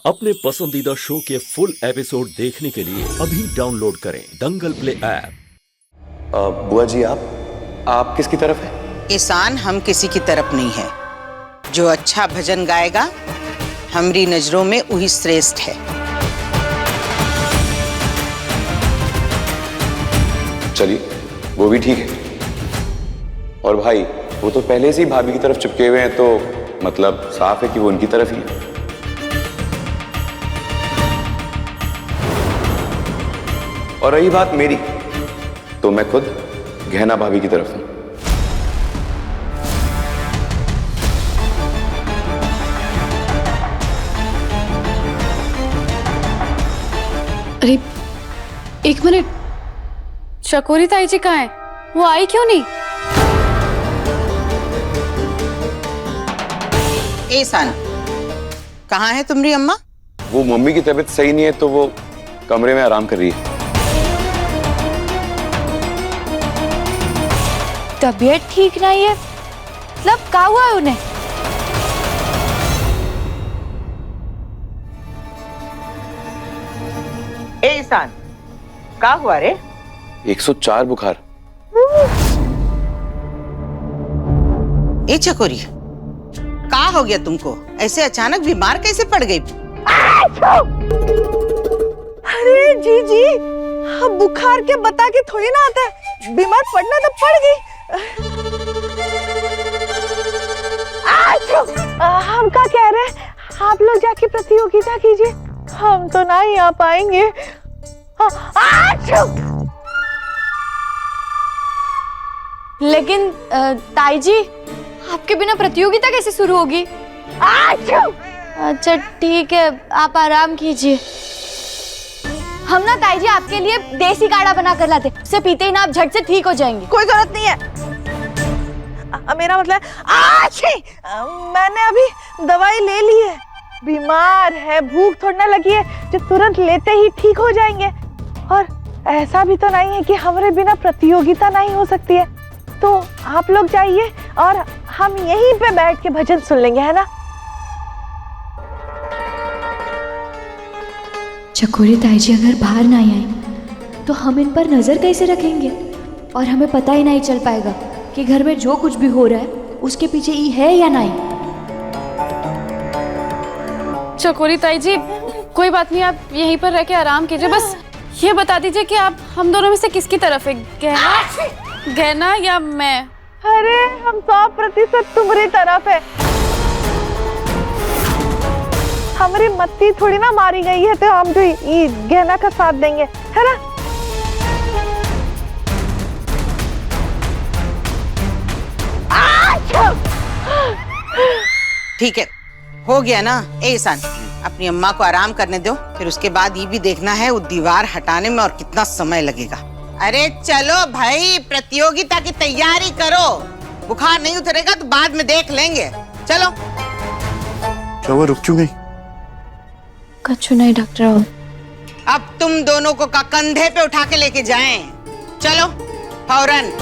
अपने पसंदीदा शो के फुल एपिसोड देखने के लिए अभी डाउनलोड करें दंगल प्ले ऐप। बुआ जी, आप किसकी तरफ है? एहसान हम किसी की तरफ नहीं है। जो अच्छा भजन गाएगा हमारी नजरों में वही श्रेष्ठ है। चलिए, वो भी ठीक है। और भाई, वो तो पहले से ही भाभी की तरफ चिपके हुए हैं, तो मतलब साफ है कि वो उनकी तरफ ही है। और रही बात मेरी, तो मैं खुद गहना भाभी की तरफ हूं। अरे एक मिनट, चकोरी ताई जी कहाँ है? वो आई क्यों नहीं? एहसान, कहाँ है तुम्हारी अम्मा? वो मम्मी की तबीयत सही नहीं है, तो वो कमरे में आराम कर रही है। तबीयत ठीक नहीं है? मतलब क्या हुआ है उन्हें? एहसान, क्या हुआ रे? 104 बुखार। ए चकोरी, क्या हो गया तुमको? ऐसे अचानक बीमार कैसे पड़ गई? अरे जी, हम बुखार के बता के थोड़ी ना आता है, बीमार पड़ना तो पड़ गई। हम क्या कह रहे हैं, आप लोग जाके प्रतियोगिता कीजिए, हम तो ना ही आ पाएंगे। लेकिन ताई जी, आपके बिना प्रतियोगिता कैसे शुरू होगी? अच्छा ठीक है, आप आराम कीजिए। हम ना ताई जी आपके लिए देसी काढ़ा बना कर लाते, उसे पीते ही ना आप झट से ठीक हो जाएंगे। कोई जरूरत नहीं है। मेरा मतलब मैंने अभी दवाई ले ली है। बीमार है, भूख थोड़ी ना लगी है जो तुरंत लेते ही ठीक हो जाएंगे। और ऐसा भी तो नहीं है कि हमारे बिना प्रतियोगिता नहीं हो सकती है। तो आप लोग जाइए और हम यहीं पे बैठ के भजन सुन लेंगे, है ना? चकोरी ताई जी अगर बाहर ना आए तो हम इन पर नजर कैसे रखेंगे? और हमें पता ही नहीं चल पाएगा कि घर में जो कुछ भी हो रहा है उसके पीछे ई है या नहीं। चकोरी ताई जी, कोई बात नहीं, आप यहीं पर रह के आराम कीजिए। बस ये बता दीजिए कि आप हम दोनों में से किसकी तरफ है, गहना या मैं? अरे हम 100% तुम्हारी तरफ है। हमारी मत्ती थोड़ी ना मारी गई है, तो हम जो गहना का साथ देंगे, है ना? ठीक है, हो गया ना? एहसान, अपनी अम्मा को आराम करने दो, फिर उसके बाद ये भी देखना है वो दीवार हटाने में और कितना समय लगेगा। अरे चलो भाई, प्रतियोगिता की तैयारी करो। बुखार नहीं उतरेगा तो बाद में देख लेंगे। चलो। क्या हुआ, रुक क्यों गई? कछु नहीं डॉक्टर। अब तुम दोनों को का कंधे पे उठा के लेके जाएं। चलो फौरन।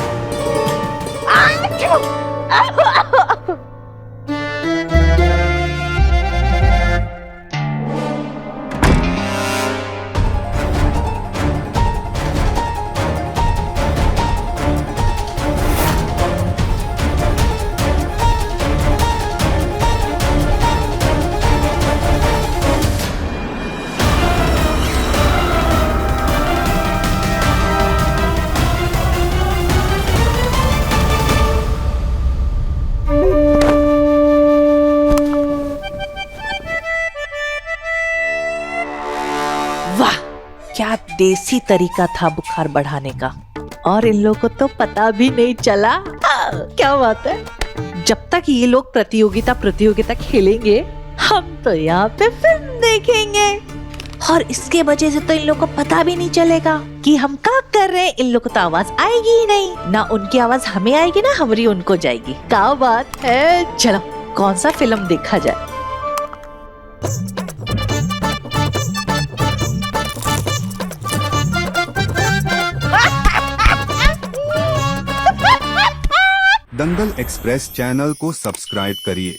क्या देसी तरीका था बुखार बढ़ाने का, और इन लोगों को तो पता भी नहीं चला। क्या बात है। जब तक ये लोग प्रतियोगिता खेलेंगे, हम तो यहाँ पे फिल्म देखेंगे। और इसके वजह से तो इन लोगों को पता भी नहीं चलेगा कि हम क्या कर रहे हैं। इन लोगों को तो आवाज आएगी ही नहीं, ना उनकी आवाज हमें आएगी ना हमारी उनको जाएगी। क्या बात है। चलो, कौन सा फिल्म देखा जाए? दंगल एक्सप्रेस चैनल को सब्सक्राइब करिए।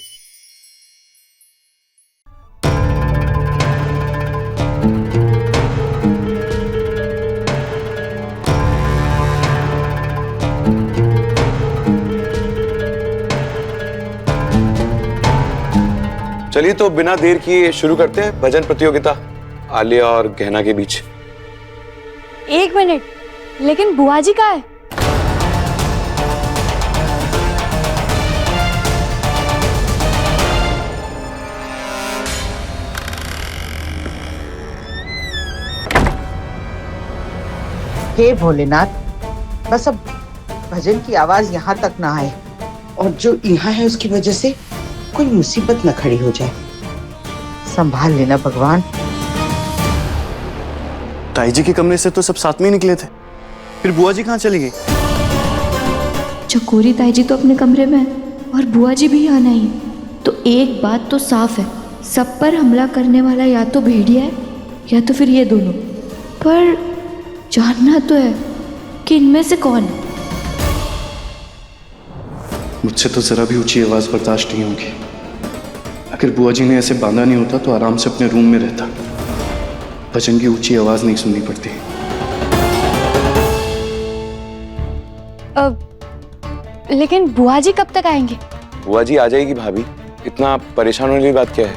चलिए तो बिना देर किए शुरू करते हैं भजन प्रतियोगिता आलिया और गहना के बीच। 1 मिनट, लेकिन बुआ जी कहाँ है? हे भोलेनाथ, बस अब भजन की आवाज यहाँ तक ना आए और जो यहाँ है उसकी वजह से कोई मुसीबत न खड़ी हो जाए। संभाल लेना भगवान। ताई जी के कमरे से तो सब साथ में ही निकले थे, फिर बुआ जी कहाँ चली गई? चकोरी ताई जी तो अपने कमरे में है और बुआ जी भी यहाँ नहीं है। तो एक बात तो साफ है, सब पर हमला करने वाला या तो भेड़िया है या तो फिर ये दोनों। पर जानना तो है कि इनमें से कौन है। मुझसे तो जरा भी ऊंची आवाज बर्दाश्त नहीं होगी। अगर बुआ जी ने ऐसे बांधा नहीं होता तो आराम से अपने रूम में रहता, भजन की ऊंची आवाज नहीं सुननी पड़ती। लेकिन बुआ जी कब तक आएंगे? बुआ जी आ जाएगी भाभी, इतना परेशान होने की बात क्या है?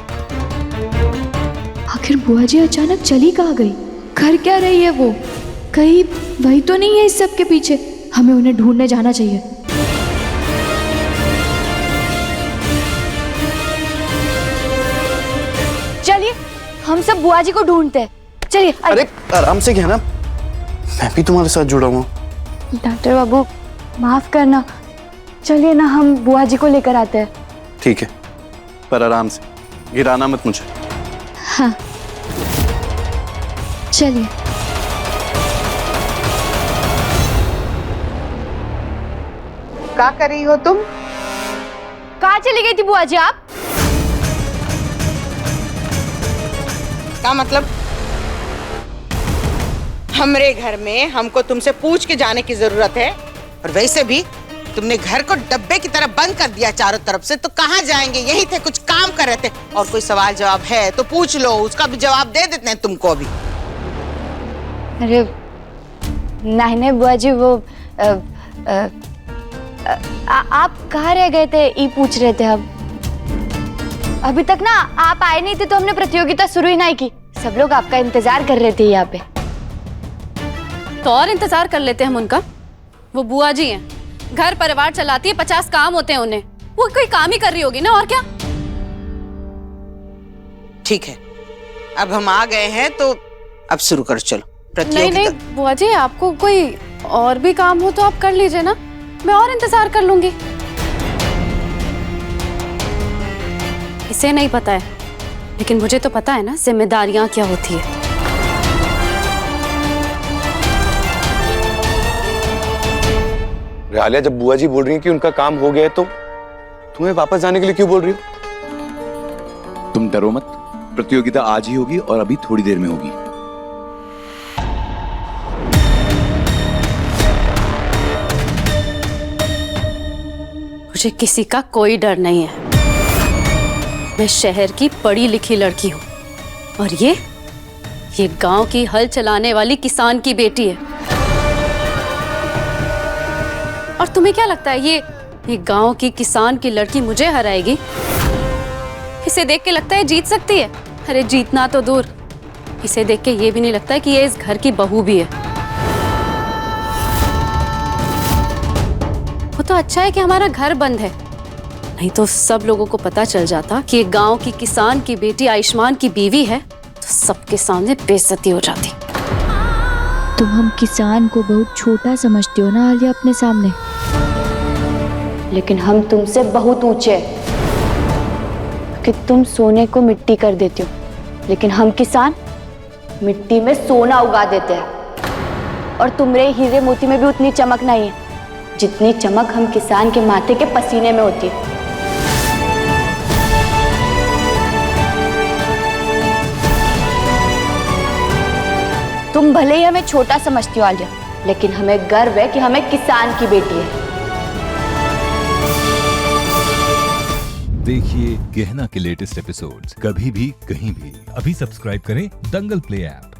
आखिर बुआ जी अचानक चली कहाँ गई? कर क्या रही है वो? कहीं वही तो नहीं है इस सब के पीछे? हमें उन्हें ढूंढने जाना चाहिए। चलिए हम सब बुआ जी को ढूंढते हैं। चलिए। अरे आराम से कहना, मैं भी तुम्हारे साथ जुड़ा हूँ। डॉक्टर बाबू माफ करना, चलिए ना हम बुआ जी को लेकर आते हैं। ठीक है, पर आराम से, गिराना मत मुझे। हाँ चलिए। क्या कर रही हो तुम? कहाँ चली गई थी बुआ जी आप? क्या मतलब? हमरे घर में हमको तुमसे पूछ के जाने की जरूरत है, और वैसे भी तुमने घर को डब्बे की तरह बंद कर दिया चारों तरफ से, तो कहाँ जाएंगे? यही थे, कुछ काम कर रहे थे। और कोई सवाल जवाब है तो पूछ लो, उसका भी जवाब दे देते हैं तुमको अभी। अरे नहीं नहीं बुआ जी, वो आप कहाँ रह गए थे? ये पूछ रहे थे हम। अभी तक ना आप आए नहीं थे तो हमने प्रतियोगिता शुरू ही नहीं की। सब लोग आपका इंतजार कर रहे थे यहाँ पे। तो और इंतजार कर लेते हैं हम उनका। वो बुआ जी हैं, घर परिवार चलाती है, 50 काम होते हैं उन्हें, वो कोई काम ही कर रही होगी ना, और क्या। ठीक है, अब हम आ गए हैं तो अब शुरू करो, चलो प्रतियोगिता। नहीं नहीं बुआ जी, आपको कोई और भी काम हो तो आप कर लीजिए ना, मैं और इंतजार कर लूंगी। इसे नहीं पता है, लेकिन मुझे तो पता है ना जिम्मेदारियां क्या होती है। आलिया, जब बुआ जी बोल रही हैं कि उनका काम हो गया है, तो तुम्हें वापस जाने के लिए क्यों बोल रही हो? तुम डरो मत, प्रतियोगिता आज ही होगी और अभी थोड़ी देर में होगी। मुझे किसी का कोई डर नहीं है। मैं शहर की पढ़ी लिखी लड़की हूँ, और ये गांव की हल चलाने वाली किसान की बेटी है। और तुम्हें क्या लगता है ये गांव की किसान की लड़की मुझे हराएगी? इसे देख के लगता है जीत सकती है? अरे जीतना तो दूर, इसे देख के ये भी नहीं लगता है कि ये इस घर की बहू भी है। वो तो अच्छा है कि हमारा घर बंद है, नहीं तो सब लोगों को पता चल जाता कि ये गांव की किसान की बेटी आयुष्मान की बीवी है, तो सबके सामने बेइज्जती हो जाती। तुम हम किसान को बहुत छोटा समझती हो ना आलिया अपने सामने, लेकिन हम तुमसे बहुत ऊंचे हैं। कि तुम सोने को मिट्टी कर देती हो, लेकिन हम किसान मिट्टी में सोना उगा देते हैं। और तुम्हारे हीरे मोती में भी उतनी चमक नहीं है जितनी चमक हम किसान के माथे के पसीने में होती है। तुम भले ही हमें छोटा समझती हो आलिया, लेकिन हमें गर्व है कि हमें किसान की बेटी है। देखिए गहना के लेटेस्ट एपिसोड्स कभी भी कहीं भी। अभी सब्सक्राइब करें दंगल प्ले ऐप।